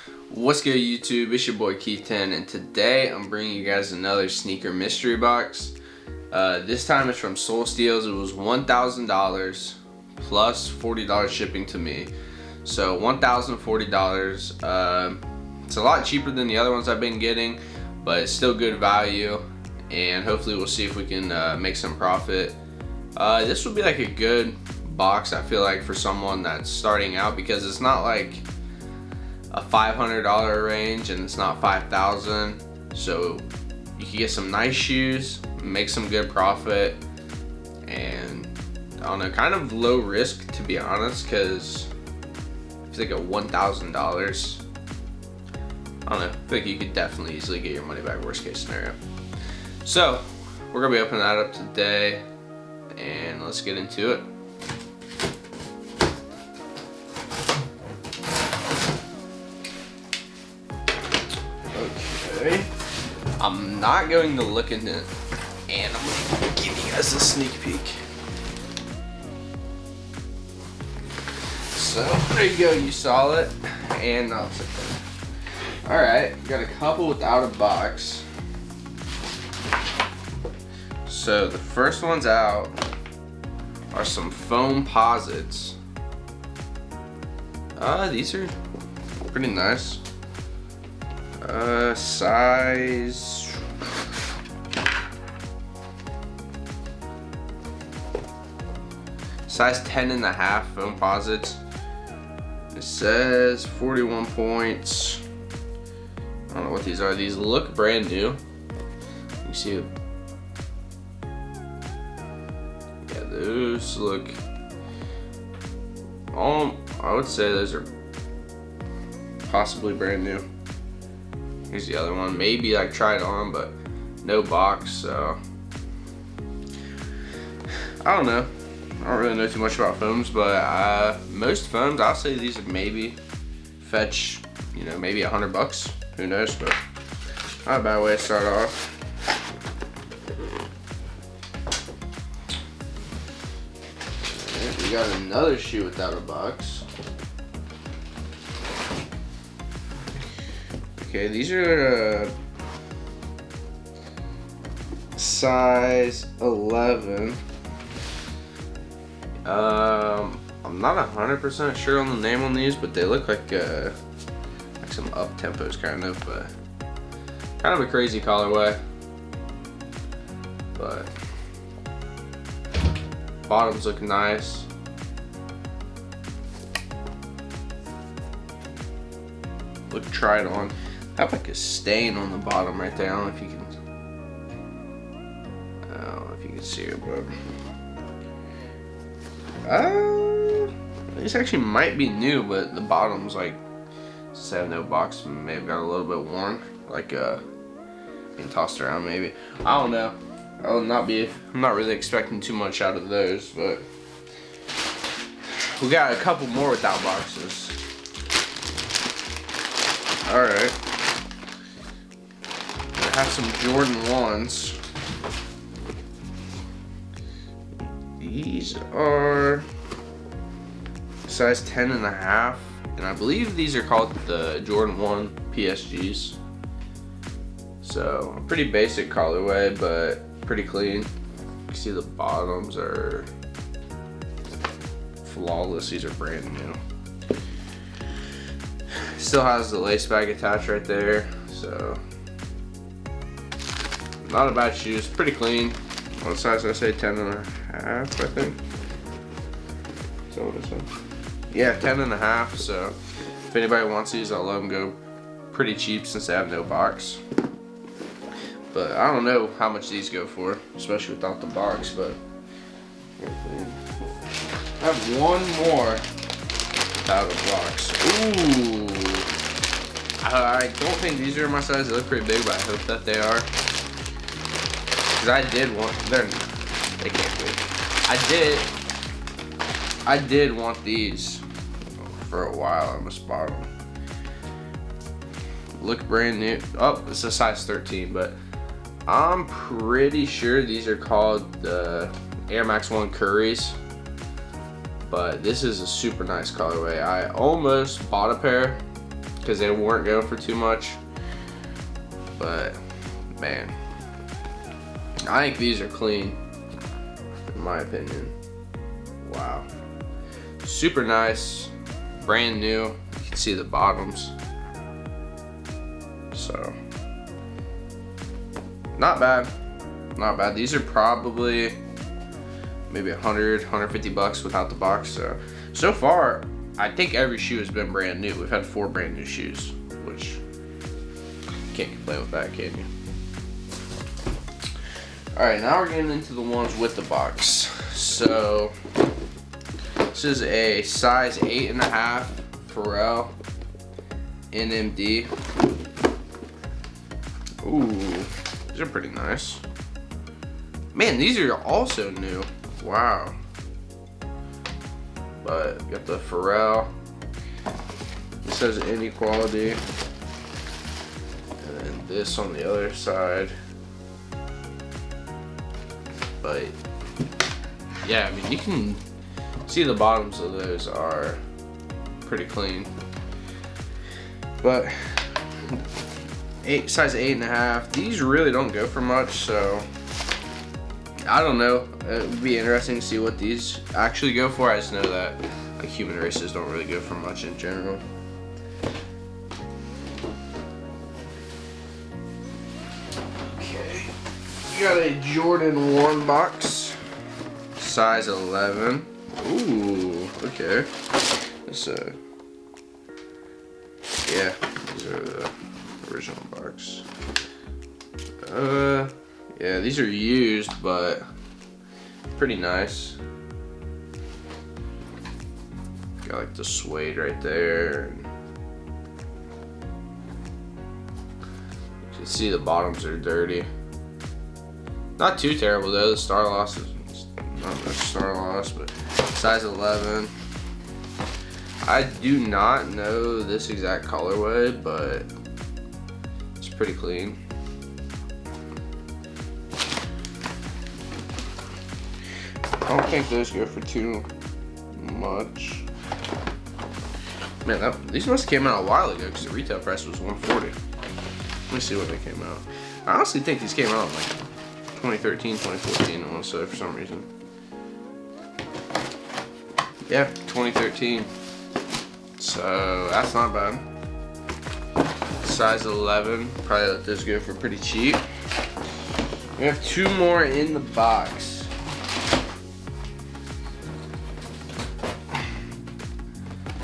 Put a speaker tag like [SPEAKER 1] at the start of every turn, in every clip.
[SPEAKER 1] What's good, YouTube? It's your boy Keith 10, and today I'm bringing you guys another sneaker mystery box. This time it's from Soul Steals. It was $1,000 plus $40 shipping to me, so $1,040. It's a lot cheaper than the other ones I've been getting, but it's still good value, and hopefully we'll see if we can make some profit. This would be like a good box, I feel like, for someone that's starting out, because it's not like a $500 range and it's not $5,000, so you can get some nice shoes, make some good profit, and I don't know, kind of low risk, to be honest, because it's like a $1,000. I don't know, I feel like you could definitely easily get your money back, worst case scenario. So we're gonna be opening that up today, and let's get into it. Okay, I'm not going to look in it, and I'm gonna give you guys a sneak peek. So there you go, you saw it, and I'll sit there. All right, got a couple without a box. So the first ones out are some foam posits. These are pretty nice. Size 10.5 foam posits. It says 41 points. I don't know what these are. These look brand new. You see it? Yeah, those look, I would say those are possibly brand new. Here's the other one. Maybe like tried on, but no box, so I don't know. I don't really know too much about foams, but most foams, I'll say these would maybe fetch, you know, maybe $100. Who knows? But not a bad way to start off. And we got another shoe without a box. Okay, these are size 11. I'm not 100% sure on the name on these, but they look like some up tempos kind of, but kind of a crazy colorway. But bottoms look nice. Look tried on. Have like a stain on the bottom right there. I don't know if you can. I don't know if you can see it, but these actually might be new, but the bottom's like, since I have no box, may have got a little bit worn, like being tossed around maybe. I don't know. I'm not really expecting too much out of those, but we got a couple more without boxes. All right. I have some Jordan 1s. These are size 10.5, and I believe these are called the Jordan 1 PSGs. So a pretty basic colorway, but pretty clean. You can see the bottoms are flawless. These are brand new. Still has the lace bag attached right there, so not a bad shoes. Pretty clean. What size did I say? 10.5, I think. Is that what it said? Yeah, 10.5. So if anybody wants these, I'll let them go pretty cheap since they have no box. But I don't know how much these go for, especially without the box. But I have one more without a box. Ooh. I don't think these are my size. They look pretty big, but I hope that they are. Cause I did want, they can't be. I did want these for a while. I almost bought them. Look brand new. Oh, it's a size 13, but I'm pretty sure these are called the Air Max 1 Curries. But this is a super nice colorway. I almost bought a pair because they weren't going for too much. But man, I think these are clean, in my opinion. Wow, super nice, brand new. You can see the bottoms, so not bad, not bad. These are probably maybe 100, 150 bucks without the box. So far, I think every shoe has been brand new. We've had 4 brand new shoes, which can't complain with that, can you? All right, now we're getting into the ones with the box. So this is a size 8.5 Pharrell NMD. Ooh, these are pretty nice. Man, these are also new. Wow. But got the Pharrell. It says inequality. And then this on the other side. But yeah, I mean, you can see the bottoms of those are pretty clean. But size 8.5. These really don't go for much, so I don't know. It would be interesting to see what these actually go for. I just know that like human races don't really go for much in general. Okay, we got a Jordan 1 box, size 11. Ooh, okay. This yeah, these are the original box. Yeah, these are used, but pretty nice. Got like the suede right there. You can see the bottoms are dirty. Not too terrible though. The star loss is not much star loss, but size 11. I do not know this exact colorway, but it's pretty clean. I don't think those go for too much. Man, these must have came out a while ago because the retail price was $140. Let me see when they came out. I honestly think these came out in like 2013, 2014, I want to say, for some reason. Yeah, 2013. So that's not bad. Size 11. Probably let this go for pretty cheap. We have 2 more in the box.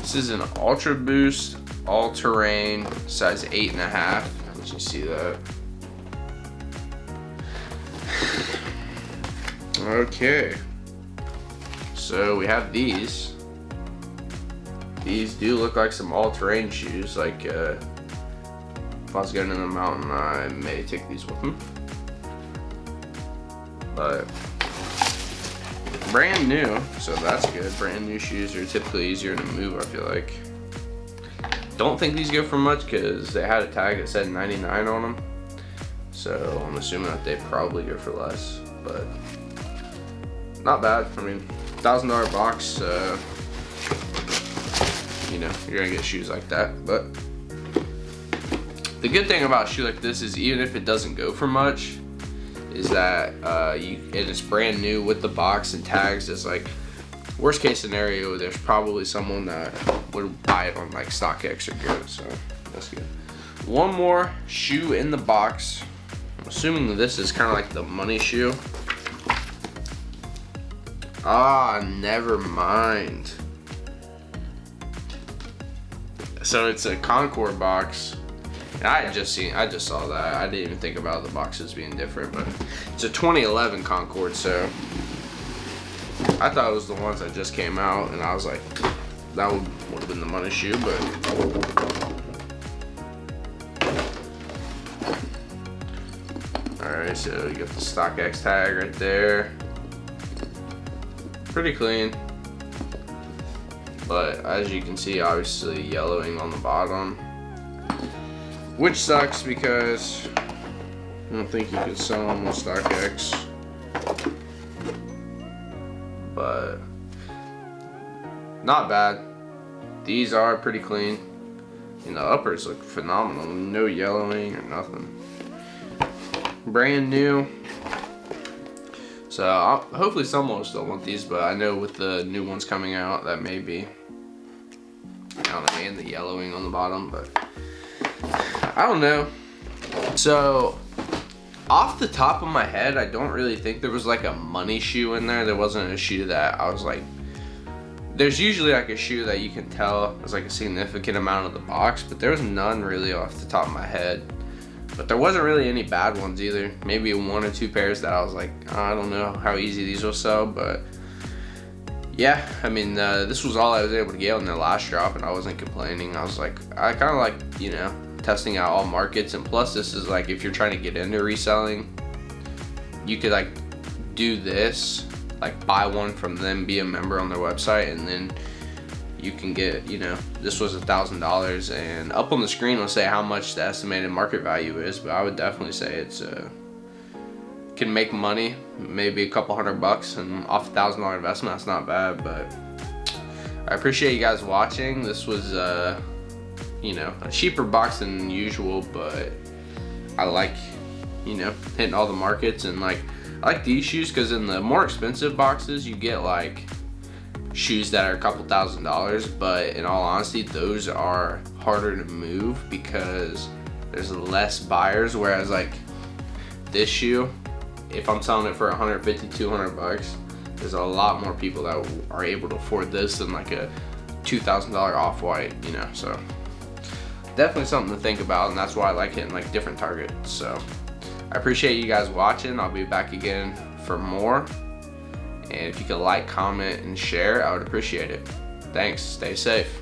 [SPEAKER 1] This is an Ultra Boost all-terrain, size 8.5. Let you see that. Okay. So we have these. These do look like some all-terrain shoes. Like if I was going in the mountain, I may take these with me. But brand new, so that's good. Brand new shoes are typically easier to move, I feel like. Don't think these go for much because they had a tag that said 99 on them. So I'm assuming that they probably go for less, but not bad. I mean, $1,000 box, you know, you're gonna get shoes like that. But the good thing about a shoe like this is even if it doesn't go for much, is that and it's brand new with the box and tags. It's like worst case scenario, there's probably someone that would buy it on like StockX or Go, so that's good. One more shoe in the box. I'm assuming that this is kind of like the money shoe. Ah, never mind. So it's a Concord box. And I just saw that. I didn't even think about the boxes being different, but it's a 2011 Concord, so I thought it was the ones that just came out, and I was like, that would have been the money shoe, but alright, so you got the StockX tag right there. Pretty clean. But as you can see, obviously yellowing on the bottom. Which sucks because I don't think you could sell them on StockX. But not bad. These are pretty clean. And the uppers look phenomenal. No yellowing or nothing. Brand new. So hopefully someone will still want these, but I know with the new ones coming out that may be, I don't know, and the yellowing on the bottom, but I don't know. So off the top of my head, I don't really think there was like a money shoe in there. There wasn't a shoe that I was like, there's usually like a shoe that you can tell is like a significant amount of the box, but there was none really off the top of my head. But there wasn't really any bad ones either. Maybe 1 or 2 pairs that I was like, oh, I don't know how easy these will sell, but yeah, I mean, this was all I was able to get on their last drop, and I wasn't complaining. I was like, I kind of like, you know, testing out all markets, and plus this is like, if you're trying to get into reselling, you could like do this, like buy one from them, be a member on their website, and then you can get, you know, this was $1,000, and up on the screen will say how much the estimated market value is, but I would definitely say it's can make money, maybe a couple $100, and off a $1,000 investment, that's not bad. But I appreciate you guys watching. This was you know, a cheaper box than usual, but I like, you know, hitting all the markets. And like, I like these shoes because in the more expensive boxes you get like shoes that are a couple $1,000s, but in all honesty those are harder to move because there's less buyers, whereas like this shoe, if I'm selling it for 150, 200 bucks, there's a lot more people that are able to afford this than like a $2,000 off-white, you know. So definitely something to think about, and that's why I like hitting like different targets. So I appreciate you guys watching. I'll be back again for more, and if you could like, comment, and share, I would appreciate it. Thanks. Stay safe.